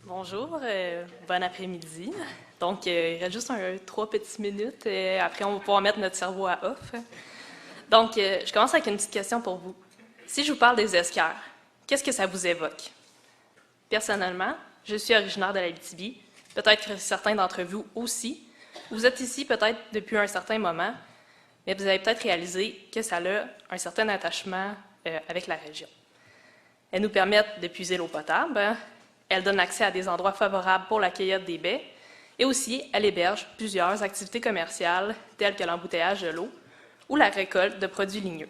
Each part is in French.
Bonjour, bon après-midi. Donc, il reste juste 3 petites minutes. Après, on va pouvoir mettre notre cerveau à off. Donc, je commence avec une petite question pour vous. Si je vous parle des esquires, qu'est-ce que ça vous évoque? Personnellement, je suis originaire de l'Abitibi. Peut-être que certains d'entre vous aussi. Vous êtes ici peut-être depuis un certain moment, mais vous avez peut-être réalisé que ça a un certain attachement avec la région. Elles nous permettent de puiser l'eau potable. Elles donnent accès à des endroits favorables pour la cueillette des baies et aussi elles hébergent plusieurs activités commerciales telles que l'embouteillage de l'eau ou la récolte de produits ligneux.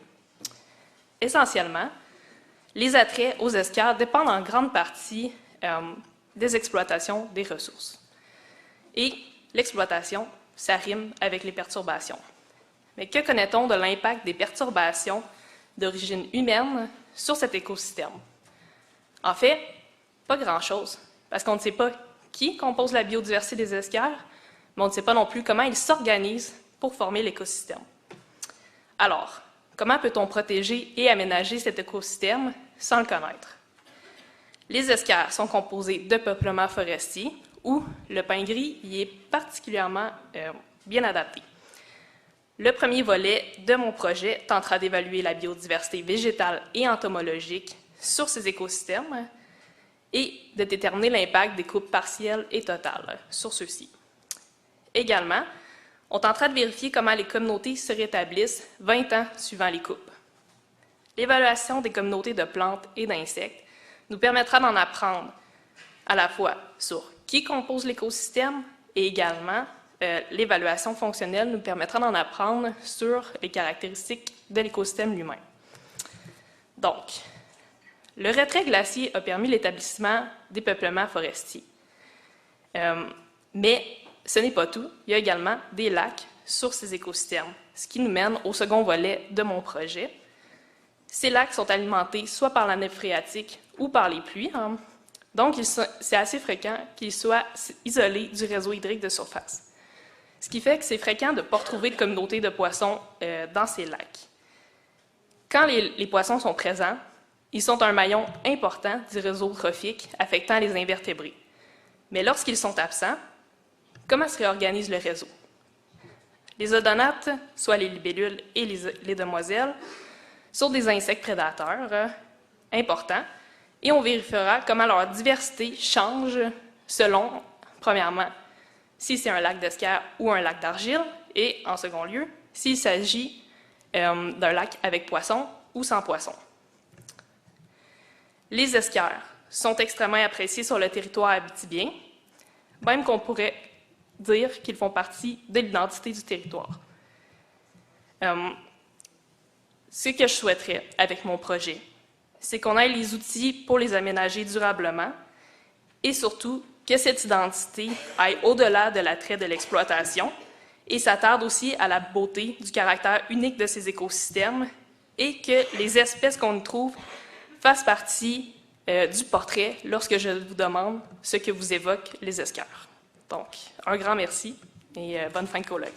Essentiellement, les attraits aux esquires dépendent en grande partie des exploitations des ressources. Et l'exploitation, ça rime avec les perturbations. Mais que connaît-on de l'impact des perturbations d'origine humaine sur cet écosystème? En fait, pas grand-chose, parce qu'on ne sait pas qui compose la biodiversité des esquires, mais on ne sait pas non plus comment ils s'organisent pour former l'écosystème. Alors, comment peut-on protéger et aménager cet écosystème sans le connaître? Les esquires sont composées de peuplements forestiers où le pin gris y est particulièrement bien adapté. Le premier volet de mon projet tentera d'évaluer la biodiversité végétale et entomologique sur ces écosystèmes et de déterminer l'impact des coupes partielles et totales sur ceux-ci. Également, on tentera de vérifier comment les communautés se rétablissent 20 ans suivant les coupes. L'évaluation des communautés de plantes et d'insectes nous permettra d'en apprendre à la fois sur qui compose l'écosystème et également l'évaluation fonctionnelle nous permettra d'en apprendre sur les caractéristiques de l'écosystème lui-même. Donc, le retrait glacier a permis l'établissement des peuplements forestiers. Mais ce n'est pas tout. Il y a également des lacs sur ces écosystèmes, ce qui nous mène au second volet de mon projet. Ces lacs sont alimentés soit par la nappe phréatique ou par les pluies. Donc, c'est assez fréquent qu'ils soient isolés du réseau hydrique de surface. Ce qui fait que c'est fréquent de ne pas retrouver de communauté de poissons dans ces lacs. Quand les poissons sont présents, ils sont un maillon important du réseau trophique affectant les invertébrés. Mais lorsqu'ils sont absents, comment se réorganise le réseau? Les odonates, soit les libellules et les demoiselles, sont des insectes prédateurs importants et on vérifiera comment leur diversité change selon, premièrement, si c'est un lac d'esquire ou un lac d'argile et, en second lieu, s'il s'agit d'un lac avec poissons ou sans poissons. Les esquires sont extrêmement appréciés sur le territoire abitibien, même qu'on pourrait dire qu'ils font partie de l'identité du territoire. Ce que je souhaiterais avec mon projet, c'est qu'on ait les outils pour les aménager durablement et surtout que cette identité aille au-delà de l'attrait de l'exploitation et s'attarde aussi à la beauté du caractère unique de ces écosystèmes et que les espèces qu'on y trouve fassent partie du portrait lorsque je vous demande ce que vous évoquent les esquires. Donc, un grand merci et bonne fin de colloque.